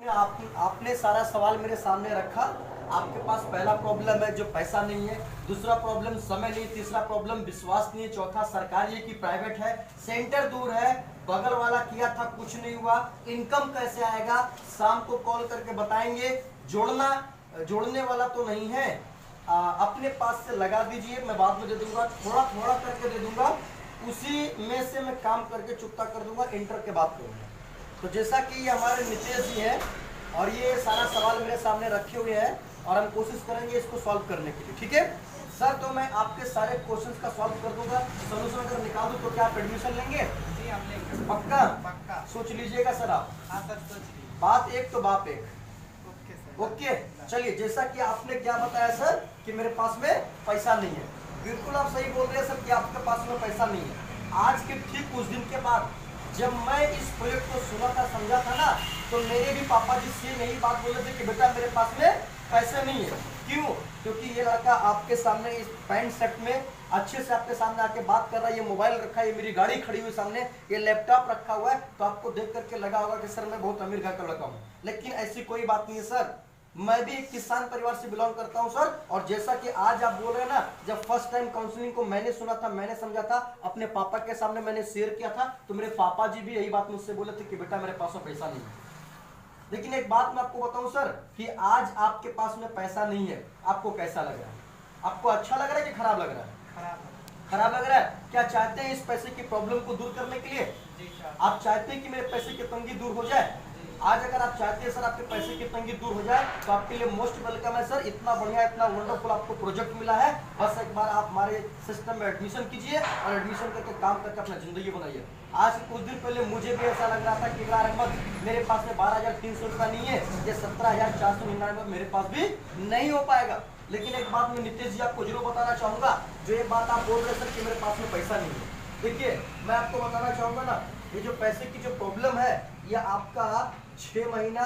आपने सारा सवाल मेरे सामने रखा। आपके पास पहला प्रॉब्लम है जो पैसा नहीं है, दूसरा प्रॉब्लम समय नहीं, तीसरा प्रॉब्लम विश्वास नहीं है, चौथा सरकारी है कि प्राइवेट है, सेंटर दूर है, बगल वाला किया था कुछ नहीं हुआ, इनकम कैसे आएगा, शाम को कॉल करके बताएंगे, जोड़ने वाला तो नहीं है, अपने पास से लगा दीजिए, मैं बाद में दे दूंगा, थोड़ा थोड़ा करके दे दूंगा, उसी में से मैं काम करके चुकता कर दूंगा, इंटर के बाद करूंगा। तो जैसा कि ये हमारे नितेश जी हैं और ये सारा सवाल मेरे सामने रखे हुए हैं और हम कोशिश करेंगे इसको सॉल्व करने के लिए, ठीक है सर? तो मैं आपके सारे क्वेश्चंस का सॉल्व कर दूंगा, सोल्यूशन अगर निकाल दूं तो क्या आप एडमिशन लेंगे? जी हम लेंगे। पक्का? पक्का। सोच लीजिएगा सर आप। हाँ सर सोच लीजिए। बात एक तो बाप एक। Okay sir. ओके चलिए, जैसा कि आपने क्या बताया सर कि मेरे पास में पैसा नहीं है, बिल्कुल आप सही बोल रहे हैं सर कि आपके पास में पैसा नहीं है। आज के ठीक कुछ दिन के बाद जब मैं इस प्रोजेक्ट को सुना था, समझा था ना, तो मेरे भी पापा जी सेम यही बात बोले थे कि बेटा मेरे पास में पैसे नहीं है। क्यों? क्योंकि ये लड़का आपके सामने इस पैंट शर्ट में अच्छे से आपके सामने आके बात कर रहा है, ये मोबाइल रखा है, ये मेरी गाड़ी खड़ी हुई सामने, ये लैपटॉप रखा हुआ है, तो आपको देख करके लगा होगा कि सर मैं बहुत अमीर घर का लड़का हूँ। लेकिन ऐसी कोई बात नहीं है सर, मैं भी एक किसान परिवार से बिलोंग करता हूं सर। और जैसा कि आज आप बोल रहे हैं ना, जब फर्स्ट टाइम काउंसलिंग को मैंने सुना था, मैंने समझा था, अपने पापा के सामने मैंने शेयर किया था, तो मेरे पापा जी भी यही बात मुझसे बोले थे कि बेटा मेरे पास में पैसा नहीं है। लेकिन एक बात मैं आपको बताऊं सर कि आज आपके पास में पैसा नहीं है, आपको कैसा लग रहा है? आपको अच्छा लग रहा है कि खराब लग रहा है? खराब लग रहा है। क्या चाहते हैं इस पैसे की प्रॉब्लम को दूर करने के लिए? जी सर। आप चाहते हैं कि मेरे पैसे की तंगी दूर हो जाए? आज अगर आप चाहते हैं सर आपके पैसे की तंगी दूर हो जाए तो आपके लिए मोस्ट वेलकम है सर। इतना बढ़िया, इतना वंडरफुल आपको प्रोजेक्ट मिला है। बस एक बार आप हमारे सिस्टम में एडमिशन कीजिए और एडमिशन करके काम करके अपना जिंदगी बनाइए। आज से कुछ दिन पहले मुझे भी ऐसा लग रहा था कि इकरार अहमद मेरे पास में 12,300 रुपया नहीं है, ये 17,499 मेरे पास भी नहीं हो पाएगा। लेकिन एक बात मैं नितेश जी आपको जरूर बताना चाहूंगा, जो एक बात आप बोल रहे सर कि मेरे पास में पैसा नहीं है, देखिए मैं आपको बताना चाहूंगा ना, ये जो पैसे की जो प्रॉब्लम है, ये आपका 6 महीना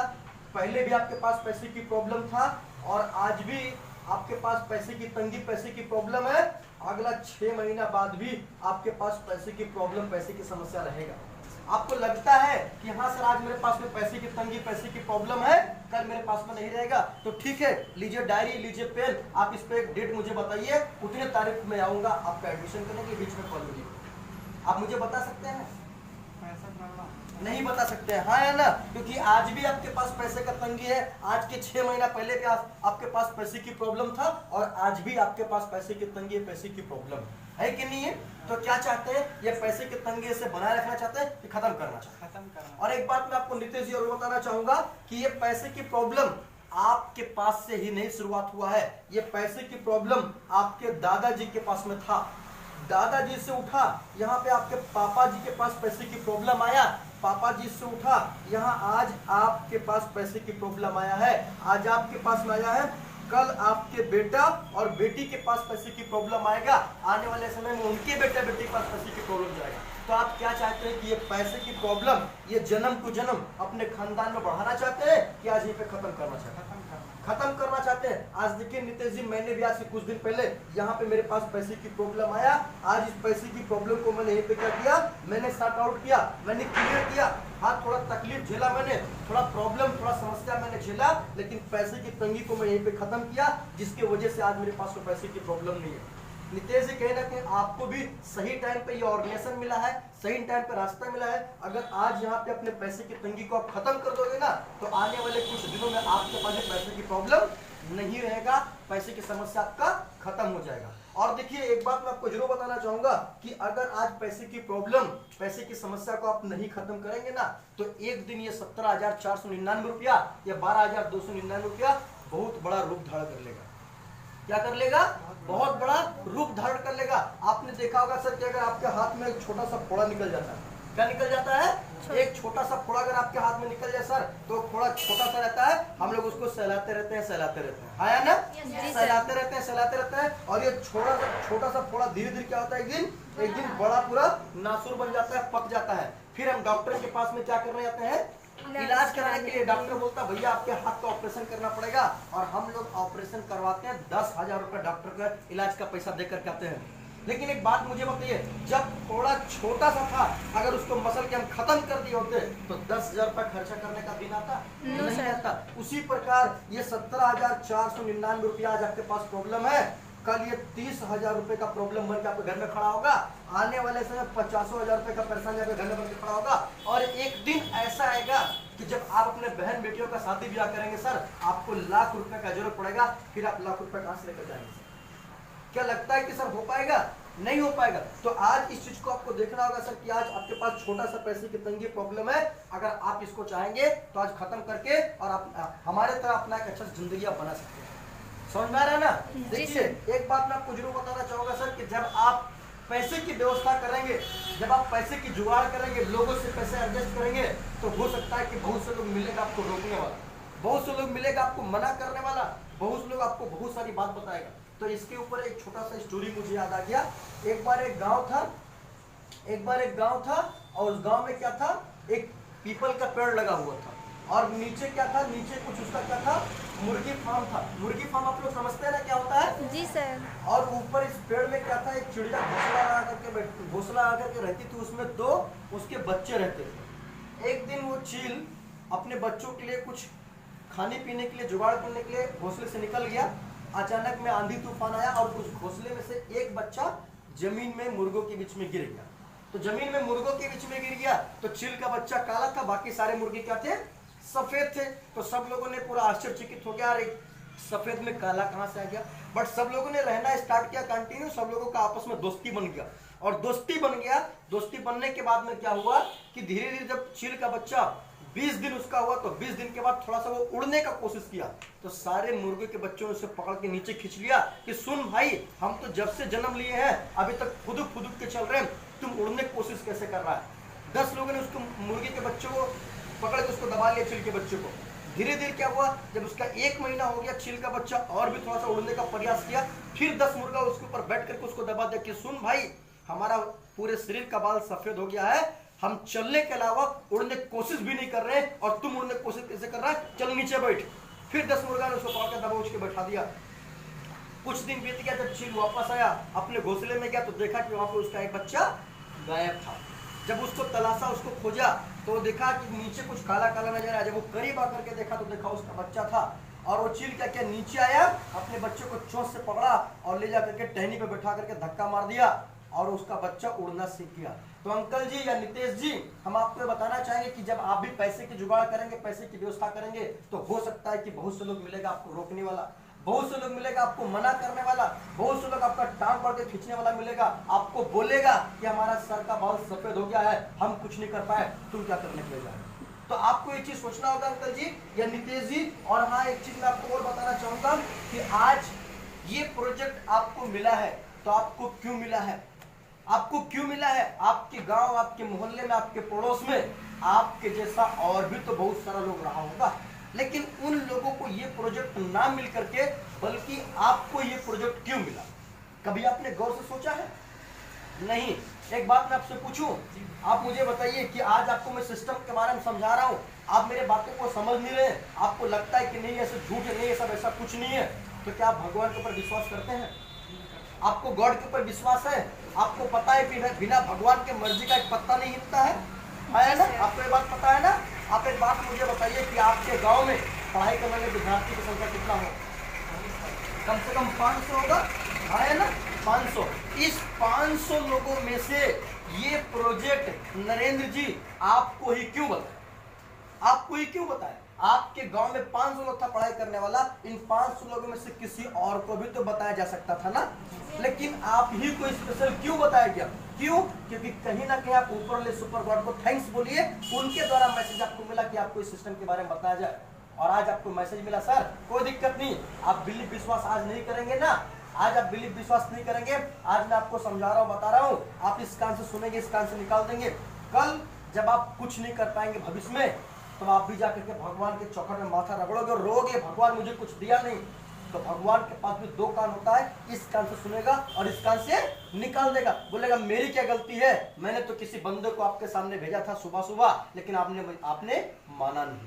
पहले भी आपके पास पैसे की प्रॉब्लम था और आज भी आपके पास पैसे की तंगी, पैसे की प्रॉब्लम है। अगला 6 महीना बाद भी आपके पास पैसे की प्रॉब्लम, पैसे की समस्या रहेगा। आपको लगता है कि हाँ सर आज मेरे पास में पैसे की तंगी, पैसे की प्रॉब्लम है, कल मेरे पास में नहीं रहेगा, तो ठीक है, लीजिए डायरी, लीजिए पेन, आप इस पे एक डेट मुझे बताइए, उतने तारीख में आऊंगा आपका एडमिशन करने के, बीच में कॉल कीजिए। आप मुझे बता सकते हैं? नहीं बता सकते हैं, हाँ है ना? क्योंकि आज भी आपके पास पैसे का तंगी है, आज के 6 महीना पहले भी आपके पास पैसे की प्रॉब्लम था और आज भी आपके पास पैसे की तंगी है, पैसे की प्रॉब्लम है कि नहीं है? तो क्या चाहते हैं? ये पैसे की तंगी से बनाए रखना चाहते हैं कि खत्म करना चाहते हैं? खत्म करना। और एक बात मैं आपको नितेश जी और बताना चाहूंगा कि ये पैसे की प्रॉब्लम आपके पास से ही नहीं शुरुआत हुआ है, ये पैसे की प्रॉब्लम आपके दादाजी के पास में था, दादाजी से उठा, यहाँ पे आपके पापा जी के पास पैसे की प्रॉब्लम आया, पापा जी से उठा, यहाँ आज आपके पास पैसे की प्रॉब्लम आया है, आज आपके पास में आया है, कल आपके बेटा और बेटी के पास पैसे की प्रॉब्लम आएगा, आने वाले समय में उनके बेटा बेटी के पास पैसे की प्रॉब्लम जाएगा। तो आप क्या चाहते हैं कि ये पैसे की प्रॉब्लम ये जन्म टू जन्म अपने खानदान में बढ़ाना चाहते हैं कि आज यहीं पे खत्म करना चाहते हैं? खत्म करना चाहते हैं। आज देखिए नितेश जी, मैंने भी आज से कुछ दिन पहले यहाँ पे मेरे पास पैसे की प्रॉब्लम आया, आज इस पैसे की प्रॉब्लम को मैंने यहीं पे क्या किया, मैंने सॉर्ट आउट किया, मैंने क्लियर किया। हाँ थोड़ा तकलीफ झेला मैंने, थोड़ा प्रॉब्लम, थोड़ा समस्या मैंने झेला, लेकिन पैसे की तंगी को मैं यहीं पे खत्म किया, जिसकी वजह से आज मेरे पास कोई पैसे की प्रॉब्लम नहीं है। नितेश जी कहीं ना कहीं आपको भी सही टाइम पे ये ऑर्गेनाइजेशन मिला है, सही टाइम पे रास्ता मिला है। अगर आज यहाँ पे अपने पैसे की तंगी को आप खत्म कर दोगे ना, तो आने वाले कुछ दिनों में आपके पास पैसे की प्रॉब्लम नहीं रहेगा, पैसे की समस्या आपका खत्म हो जाएगा। और देखिए एक बात मैं आपको जरूर बताना चाहूंगा कि अगर आज पैसे की प्रॉब्लम, पैसे की समस्या को आप नहीं खत्म करेंगे ना, तो एक दिन ये 17,499 रुपया या 12,299 रुपया बहुत बड़ा रूप धारण कर लेगा। क्या कर लेगा? बहुत बड़ा रूप धारण कर लेगा। आपने देखा होगा सर कि अगर आपके हाथ में एक छोटा सा फोड़ा निकल जाता है, क्या निकल जाता है? एक छोटा सा फोड़ा अगर आपके हाथ में निकल जाए सर, तो फोड़ा छोटा सा रहता है, हम लोग उसको सहलाते रहते हैं, सहलाते रहते हैं, आया ना? सहलाते रहते हैं, सहलाते रहते हैं, और ये छोटा सा फोड़ा धीरे धीरे क्या होता है, एक दिन बड़ा पूरा नासूर बन जाता है, पक जाता है। फिर हम डॉक्टर के पास में क्या करने जाते हैं? इलाज कराने के लिए। डॉक्टर बोलता है भैया आपके हाथ का ऑपरेशन करना पड़ेगा, और हम लोग ऑपरेशन करवाते हैं, 10,000 रुपए डॉक्टर का इलाज का पैसा देकर के आते हैं। लेकिन एक बात मुझे बताइए, जब थोड़ा छोटा सा था, अगर उसको मसल के हम खत्म कर दिए होते तो 10,000 रुपया खर्चा करने का दिन आता? नहीं आता। उसी प्रकार ये 17,499 रुपया आज आपके पास प्रॉब्लम है, कल ये 30,000 रुपए का प्रॉब्लम बन के आपके घर में खड़ा होगा, आने वाले समय 50,000 रुपए का परेशानी आपके घर में बन के खड़ा होगा। और एक दिन ऐसा आएगा कि जब आप अपने बहन बेटियों का शादी ब्याह करेंगे सर, आपको लाख रुपए का जरूरत पड़ेगा, फिर आप लाख रुपए कहां से लेकर जाएंगे? क्या लगता है कि सर हो पाएगा? नहीं हो पाएगा। तो आज इस चीज को आपको देखना होगा सर कि आज आपके पास छोटा सा पैसे की तंगी प्रॉब्लम है, अगर आप इसको चाहेंगे तो आज खत्म करके और आप हमारे तरह अपना एक अच्छा जिंदगी आप बना सकते हैं। समझ में आ रहा है ना? देखिए एक बात मैं आपको जरूर बताना चाहूंगा सर कि जब आप पैसे की व्यवस्था करेंगे, जब आप पैसे की जुगाड़ करेंगे, लोगों से पैसे एडजस्ट करेंगे, तो हो सकता है कि बहुत से लोग मिलेगा आपको रोकने वाला, बहुत से लोग मिलेगा आपको मना करने वाला, बहुत से लोग आपको बहुत सारी बात बताएगा। तो इसके ऊपर एक छोटा सा स्टोरी मुझे याद आ गया। एक बार एक गांव था और उस गांव में क्या था, एक पीपल का पेड़ लगा हुआ था और नीचे क्या था, नीचे कुछ उसका क्या था, मुर्गी फार्म था। मुर्गी फार्म आप लोग समझते हैं ना क्या होता है? जी सर। और ऊपर इस पेड़ में क्या था, एक चिड़िया घोंसला लगा करके रहती थी, उसमें 2 उसके बच्चे रहते थे। एक दिन वो चील अपने बच्चों के लिए कुछ खाने पीने के लिए जुगाड़ करने के लिए घोंसले से निकल गया। अचानक में आंधी तूफान आया और उस घोंसले में से एक बच्चा जमीन में मुर्गों के बीच में गिर गया। तो जमीन में मुर्गों के बीच में गिर गया तो चील का बच्चा काला था, बाकी सारे मुर्गे क्या थे, सफेद थे। तो सब लोगों ने पूरा आश्चर्यचकित हो गया, अरे सफेद में काला कहां से आ गया। बट सब लोगों ने रहना स्टार्ट किया कंटिन्यू, सब लोगों का आपस में दोस्ती बन गया और दोस्ती बनने के बाद में क्या हुआ कि धीरे धीरे जब चील का बच्चा 20 दिन उसका हुआ तो 20 दिन के बाद थोड़ा सा वो उड़ने का कोशिश किया, तो सारे मुर्गे के बच्चों ने उसे पकड़ के नीचे खींच लिया कि सुन भाई, हम तो जब से जन्म लिए हैं अभी तक फुदुक के चल रहे हैं, तुम उड़ने की कोशिश कैसे कर रहा है। 10 लोगों ने उसको मुर्गे के बच्चों को पकड़ के उसको दबा लिया, चील के बच्चे को। धीरे धीरे क्या हुआ, जब उसका 1 महीना हो गया, चील का बच्चा और भी थोड़ा सा उड़ने का प्रयास किया, फिर 10 मुर्गा उसके ऊपर बैठ करके उसको दबा दिया कि सुन भाई, हमारा पूरे शरीर का बाल सफेद हो गया है, हम चलने के अलावा उड़ने की कोशिश भी नहीं कर रहे और तुम उड़ने की कोशिश कैसे कर रहा है, चल नीचे बैठ। फिर 10 मुर्गा ने उसको पकड़ के दबोच के बैठा दिया। कुछ दिन बीत गया, जब चील वापस आया अपने घोंसले में गया तो देखा कि वहां पर उसका एक बच्चा गायब था। जब उसको तलाशा, उसको खोजा तो देखा कि नीचे कुछ काला काला नजर आया। जब वो करीब आकर के देखा तो देखा उसका बच्चा था और वो चील क्या किया, नीचे आया, अपने बच्चे को चोंच से पकड़ा और ले जाकर के टहनी पे बैठा करके धक्का मार दिया और उसका बच्चा उड़ना सीख गया। तो अंकल जी या नितेश जी, हम आपको ये बताना चाहेंगे कि जब आप भी पैसे की जुगाड़ करेंगे, पैसे की व्यवस्था करेंगे, तो हो सकता है कि बहुत से लोग मिलेगा आपको रोकने वाला, बहुत से लोग मिलेगा आपको मना करने वाला, बहुत से लोग आपका टांग पकड़ के खींचने वाला मिलेगा, आपको बोलेगा कि हमारा सर का बाल सफेद हो गया है, हम कुछ नहीं कर पाए, तुम क्या करने के लिए जा रहे हो। तो आपको ये चीज सोचना होगा अंकल जी या नितेश जी। और हाँ, एक चीज मैं आपको और बताना चाहूंगा कि आज ये प्रोजेक्ट आपको मिला है तो आपको क्यों मिला है, आपको क्यों मिला है। आपके गांव, आपके मोहल्ले में, आपके पड़ोस में आपके जैसा और भी तो बहुत सारा लोग रहा होगा, लेकिन उन लोगों को ये प्रोजेक्ट ना मिल करके बल्कि आपको ये प्रोजेक्ट क्यों मिला, कभी आपने गौर से सोचा है? नहीं। एक बात मैं आपसे पूछूं, आप मुझे बताइए कि आज आपको मैं सिस्टम के बारे में समझा रहा हूं, आप मेरे बातों को समझ नहीं रहे, आपको लगता है कि नहीं ऐसे झूठ है, नहीं ये सब ऐसा कुछ नहीं है, तो क्या आप भगवान के ऊपर विश्वास करते हैं? आपको गॉड के ऊपर विश्वास है? आपको पता है बिना भगवान के मर्जी का एक पत्ता नहीं हिलता है ना? आपको ये बात पता है ना? आप एक बात मुझे बताइए कि आपके गांव में पढ़ाई करने वाले विद्यार्थी की संख्या कितना हो? कम से कम 500 होगा, है ना? 500। इस 500 लोगों में से ये प्रोजेक्ट नरेंद्र जी आपको ही क्यों बताए? आपको ही क्यों बताए? आपके गांव में 500 लोग था पढ़ाई करने वाला, इन 500 लोगों में से किसी और को भी तो बताया जा सकता था ना, लेकिन आप ही को स्पेशल क्यों बताया गया? क्यों? क्योंकि कहीं ना कहीं आप ऊपर ले सुपर गॉड को थैंक्स बोलिए, उनके द्वारा मैसेज आपको मिला कि आपको इस सिस्टम के बारे में बताया जाए और आज आपको मैसेज मिला। सर कोई दिक्कत नहीं, आप बिलीव विश्वास आज नहीं करेंगे ना, आज आप बिलीव विश्वास नहीं करेंगे, आज मैं आपको समझा रहा हूँ, बता रहा हूँ, आप इस कान से सुनेंगे, इस कान से निकाल देंगे। कल जब आप कुछ नहीं कर पाएंगे भविष्य में, तो आप भी जाकर के भगवान के चौखट में माथा रगड़ोगे और रोगे भगवान मुझे कुछ दिया नहीं। तो भगवान के पास भी 2 कान होता है, इस कान से सुनेगा और इस कान से निकाल देगा, बोलेगा मेरी क्या गलती है, मैंने तो किसी बंदे को आपके सामने भेजा था सुबह सुबह, लेकिन आपने माना नहीं।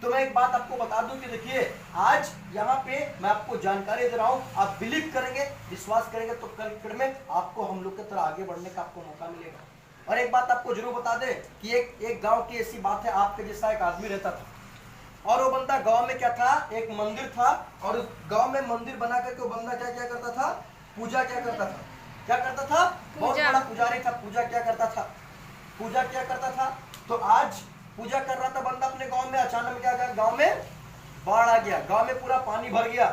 तो मैं एक बात आपको बता दूं कि देखिए आज यहाँ पे मैं आपको जानकारी दे रहा हूँ, आप बिलीव करेंगे, विश्वास करेंगे तो कल में आपको हम लोग की तरह आगे बढ़ने का आपको मौका मिलेगा। और एक बात आपको जरूर बता दें कि एक गांव की ऐसी बात है, आपके जैसा एक आदमी रहता था और वो बंदा गांव में क्या था, एक मंदिर था और उस गांव में मंदिर बना करके वो बंदा क्या क्या करता था, पूजा क्या करता था, क्या करता था, बहुत बड़ा पुजारी था, पूजा क्या करता था, पूजा क्या करता था। तो आज पूजा कर रहा था बंदा अपने गांव में, अचानक क्या गया, गांव में बाढ़ आ गया, गांव में पूरा पानी भर गया।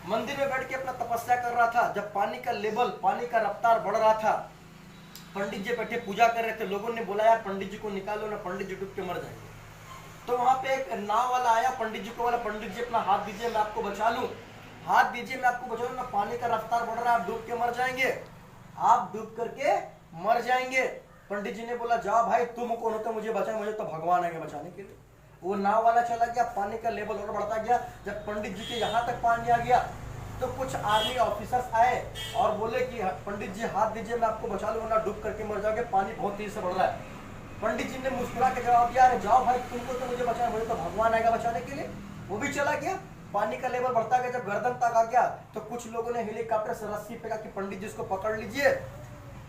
मंदिर में बैठ के अपना तपस्या कर रहा था, जब पानी का लेवल, पानी का रफ्तार बढ़ रहा था, पंडित जी बैठे पूजा कर रहे थे, लोगों ने बोला यार पंडित जी को निकालो ना, पंडित जी डूब के मर जाएंगे। तो वहां पे एक नाव वाला आया, पंडित जी को बोला पंडित जी अपना हाथ दीजिए मैं आपको बचा लूं, हाथ दीजिए मैं आपको बचा लूं ना, पानी का रफ्तार बढ़ रहा है, आप डूब के मर जाएंगे, आप डूब करके मर जाएंगे। पंडित जी ने बोला जाओ भाई, तुम कौन होते मुझे बचाए, मुझे तो भगवान आएंगे बचाने के लिए। वो नाव वाला चला गया, पानी का लेवल और बढ़ता गया, जब पंडित जी के यहाँ तक पानी आ गया तो कुछ आर्मी ऑफिसर्स आए और बोले कि पंडित जी हाथ दीजिए मैं आपको बचा लूंगा, डूब करके मर जाओगे, पानी बहुत तेज से बढ़ रहा है। पंडित जी ने मुस्कुरा के जवाब दिया अरे जाओ भाई, तुमको तो मुझे बचाना, मुझे तो भगवान आएगा बचाने के लिए। वो भी चला गया, पानी का लेवल बढ़ता गया, जब गर्दन तक आ गया तो कुछ लोगों ने हेलीकॉप्टर से रस्सी फेंका कि पंडित जी इसको पकड़ लीजिए,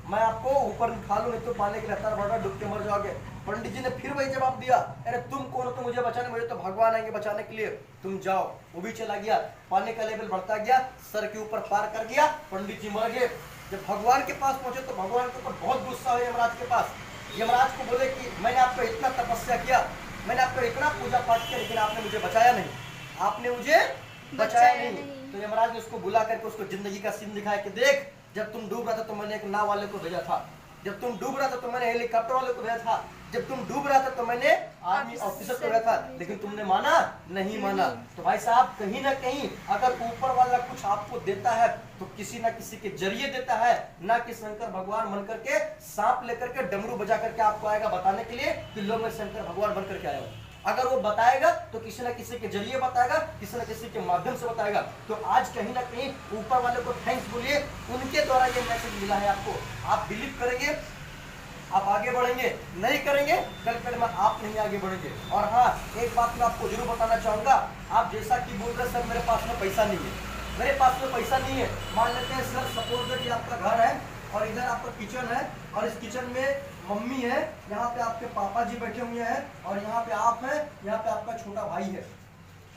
मैं आपको ऊपर निकाल लूं, नहीं तो पानी का रफ्तार बढ़ रहा, डूब के मर जाओगे। पंडित जी ने फिर वही जवाब दिया अरे तुम कौन हो तो मुझे बचाने, मुझे तो भगवान आएंगे बचाने के लिए, तुम जाओ। वो भी चला गया, पानी का लेवल बढ़ता गया, सर के ऊपर पार कर गया, पंडित जी मर गए। जब भगवान के पास पहुंचे तो भगवान के ऊपर बहुत गुस्सा हुआ यमराज के पास। यमराज को बोले कि मैंने आपको इतना तपस्या किया, मैंने आपको इतना पूजा पाठ किया, लेकिन आपने मुझे बचाया नहीं, आपने मुझे बचाया नहीं। तो यमराज ने उसको बुला करके उसको जिंदगी का सीन दिखाया कि देख जब तुम डूब रहा था तो मैंने एक नाव वाले को भेजा था, जब तुम डूब रहा था तो मैंने हेलीकॉप्टर वाले को भेजा था, जब तुम डूब रहा था तो मैंने आर्मी ऑफिसर को भेजा था, लेकिन तुमने माना नहीं माना। तो भाई साहब कहीं ना कहीं अगर ऊपर वाला कुछ आपको देता है तो किसी ना किसी के जरिए देता है, ना कि शंकर भगवान बन करके सांप लेकर के डमरू बजा करके आपको आएगा बताने के लिए कि लो मैं शंकर भगवान बन करके आया हूँ। अगर वो बताएगा तो किसी न किसी के जरिए बताएगा, किसी न किसी के माध्यम से बताएगा। तो आज कहीं ना कहीं ऊपर वाले को थैंक्स बोलिए, उनके द्वारा ये मैसेज मिला है आपको, आप बिलीव करेंगे आप आगे बढ़ेंगे, नहीं करेंगे कल में आप नहीं आगे बढ़ेंगे। और हाँ एक बात मैं आपको जरूर बताना चाहूंगा, आप जैसा कि बोल रहे सर मेरे पास में पैसा नहीं है, मेरे पास में पैसा नहीं है, मान लेते हैं सर सपोज दैट आपका घर है और इधर आपका किचन है और इस किचन में मम्मी है, यहाँ पे आपके पापा जी बैठे हुए हैं और यहाँ पे आप हैं, यहाँ पे आपका छोटा भाई है।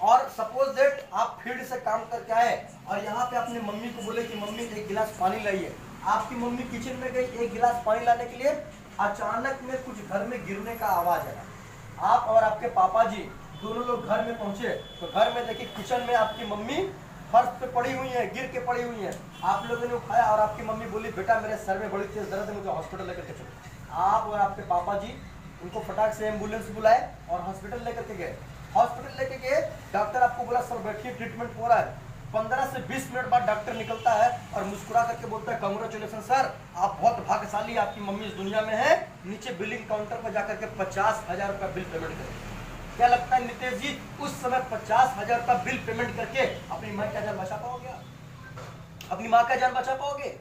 और सपोज दैट आप फील्ड से काम करके आए और यहाँ पे अपने मम्मी को बोले कि मम्मी एक गिलास पानी लाइए, आपकी मम्मी किचन में गई एक गिलास पानी लाने के लिए, अचानक में कुछ घर में गिरने का आवाज आया, आप और आपके पापा जी दोनों लोग घर में पहुंचे तो घर में देखिए किचन में आपकी मम्मी फर्श पे पड़ी हुई है, गिर के पड़ी हुई है, आप लोगों ने उठाया और आपकी मम्मी बोली बेटा मेरे सर में बड़ी तेज दर्द है, मुझे हॉस्पिटल लेकर के चलो। आप और आपके पापा जी उनको फटाक से एम्बुलेंस बुलाए और हॉस्पिटल लेकर के गए। हॉस्पिटल लेके गए, डॉक्टर आपको बोला सर बैठिए ट्रीटमेंट हो रहा है। 15 से 20 मिनट बाद डॉक्टर निकलता है और मुस्कुरा करके बोलता है कांग्रेचुलेशन सर, आप बहुत भाग्यशाली, आपकी मम्मी इस दुनिया में है, नीचे बिलिंग काउंटर पर जाकर के 50,000 रुपया बिल पेमेंट करें। क्या लगता है नितेश जी उस समय 50,000 रुपया बिल पेमेंट करके अपनी माँ का जान बचा पाओगे? अपनी माँ का जान बचा पाओगे?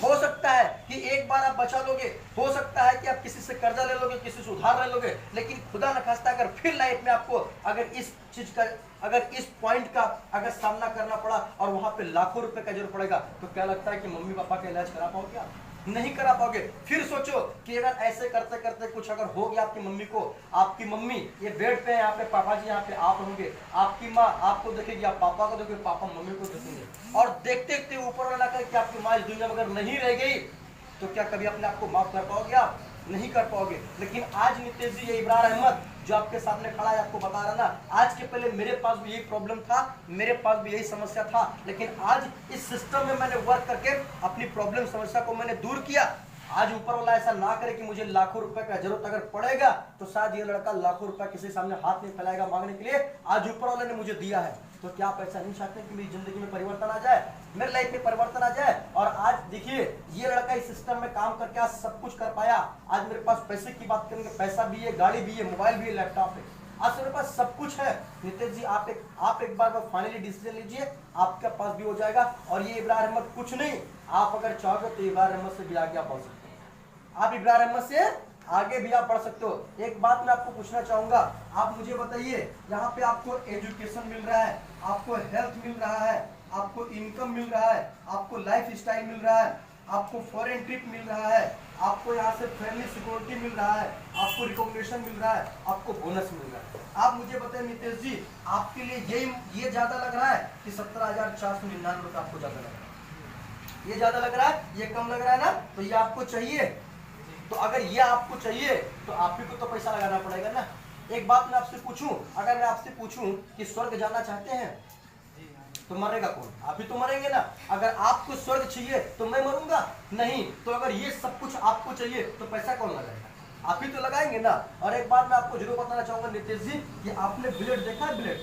हो सकता है कि एक बार आप बचा लोगे, हो सकता है कि आप किसी से कर्जा ले लोगे, किसी से उधार ले लोगे, लेकिन खुदा न खास्ता अगर फिर लाइफ में आपको अगर इस चीज का अगर इस पॉइंट का अगर सामना करना पड़ा और वहां पे लाखों रुपए का जरूरत पड़ेगा तो क्या लगता है कि मम्मी पापा का इलाज करा पाओगे? आप नहीं करा पाओगे। फिर सोचो कि अगर ऐसे करते करते कुछ अगर हो गया आपकी मम्मी को, आपकी मम्मी ये बेड पे है, यहाँ पे पापा जी यहाँ पे आप होंगे, आपकी माँ आपको देखेगी, आप पापा को देखोगे, पापा मम्मी को देखेंगे, और देखते देखते ऊपर वाला कि आपकी माँ इस दुनिया में अगर नहीं रह गई तो क्या कभी अपने आप को माफ कर पाओगे? आप नहीं कर पाओगे। लेकिन आज नितेश जी ये इब्रार अहमद जो आपके सामने खड़ा है आपको बता रहा ना, आज के पहले मेरे पास भी यही प्रॉब्लम था, मेरे पास भी यही समस्या था, लेकिन आज इस सिस्टम में मैंने वर्क करके अपनी प्रॉब्लम समस्या को मैंने दूर किया। आज ऊपर वाला ऐसा ना करे कि मुझे लाखों रुपए का जरूरत अगर पड़ेगा तो शायद ये लड़का लाखों रुपए किसी सामने हाथ नहीं फैलाएगा मांगने के लिए, आज ऊपर वाले ने मुझे दिया है। तो क्या आप ऐसा नहीं चाहते कि मेरी जिंदगी में परिवर्तन आ जाए, मेरे लाइफ में परिवर्तन आ जाए? और आज देखिए ये लड़का इस सिस्टम में काम करके आज सब कुछ कर पाया। आज मेरे पास पैसे की बात करेंगे, पैसा भी है, गाड़ी भी है, मोबाइल भी है, लैपटॉप है, आज मेरे पास सब कुछ है। नितेश जी आप एक बार फाइनली डिसीजन लीजिए, आपके पास भी हो जाएगा। और ये इब्रार अहमद कुछ नहीं, आप अगर चाहोगे तो इब्रार अहमद से भी आगे आप बढ़ सकते हैं, आप इब्रार अहमद से आगे भी आप बढ़ सकते हो। एक बात मैं आपको पूछना चाहूंगा, आप मुझे बताइए, यहाँ पे आपको एजुकेशन मिल रहा है, आपको हेल्थ मिल रहा है, आपको इनकम मिल रहा है, आपको लाइफ स्टाइल मिल रहा है, आपको फॉरेन ट्रिप मिल रहा है, आपको यहाँ से फैमिली सिक्योरिटी मिल रहा है, आपको रिकॉग्निशन मिल रहा है, आपको बोनस मिल रहा है। आप मुझे बताएं नितेश जी, आपके लिए ये ज्यादा लग रहा है कि 17,499 रुपये आपको ज्यादा लग रहा है? ये ज्यादा लग रहा है, ये कम लग रहा है ना? तो ये आपको चाहिए। तो अगर ये आपको चाहिए तो आप ही को तो पैसा लगाना पड़ेगा ना। एक बात मैं आपसे पूछूं, अगर मैं आपसे पूछूं कि स्वर्ग जाना चाहते हैं तो मरेगा कौन? आप ही तो मरेंगे ना। अगर आपको स्वर्ग चाहिए तो मैं मरूंगा नहीं। तो अगर ये सब कुछ आपको चाहिए तो पैसा कौन लगाएगा? आप ही तो लगाएंगे ना। और एक बात मैं आपको जरूर बताना चाहूंगा नितेश जी, कि आपने ब्लेड देखा है? ब्लेड,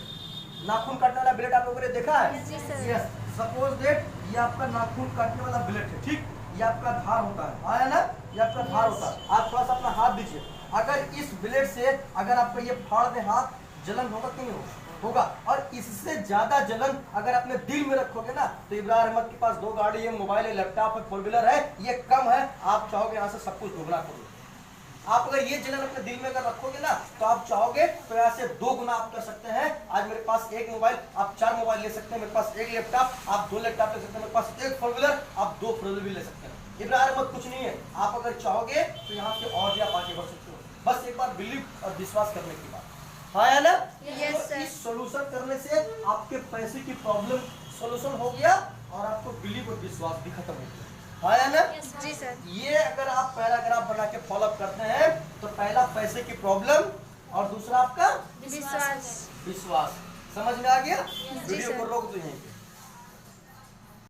नाखून काटने वाला ब्लेड आप लोगों ने देखा है? यस, सपोज दैट ये आपका नाखून काटने वाला ब्लेड है, ठीक? ये आपका धार होता है, आया ना? ये आपका धार होता है। आप थोड़ा सा अपना हाथ दीजिए, अगर इस ब्लेड से अगर आपका ये फाड़ दे हाथ, जलन होगा कि नहीं होगा? और इससे ज्यादा जलन अगर अपने दिल में रखोगे ना, तो इब्राहिम अहमद के पास 2 गाड़ी है, मोबाइल है, लैपटॉप है, 4 व्हीलर है, ये कम है। आप चाहोगे यहाँ से सब कुछ दोगुना करो। आप अगर ये जलन अपने दिल में अगर रखोगे ना, तो आप चाहोगे तो यहाँ से 2 गुना आप कर सकते हैं। आज मेरे पास 1 मोबाइल, आप 4 मोबाइल ले सकते हैं। मेरे पास 1 लैपटॉप, आप 2 लैपटॉप ले सकते हैं। मेरे पास 1 4 व्हीलर, आप 2 4 व्हीलर भी ले सकते हैं। इब्राहिम अहमद कुछ नहीं है। आप अगर चाहोगे तो यहाँ से और भी आप आगे बढ़ सकते हो। बस एक बार बिलीव और विश्वास करने की बात, हाँ या ना? तो इस सोल्यूशन करने से आपके पैसे की प्रॉब्लम सोल्यूशन हो गया और आपको बिलीव और विश्वास भी खत्म हो गया, हाँ या ना? जी सर। ये अगर आप पैराग्राफ बना के फॉलो अप करते हैं तो पहला पैसे की प्रॉब्लम और दूसरा आपका विश्वास। विश्वास। समझ में आ गया? जी वीडियो सर। को रोक दो यहीं पे।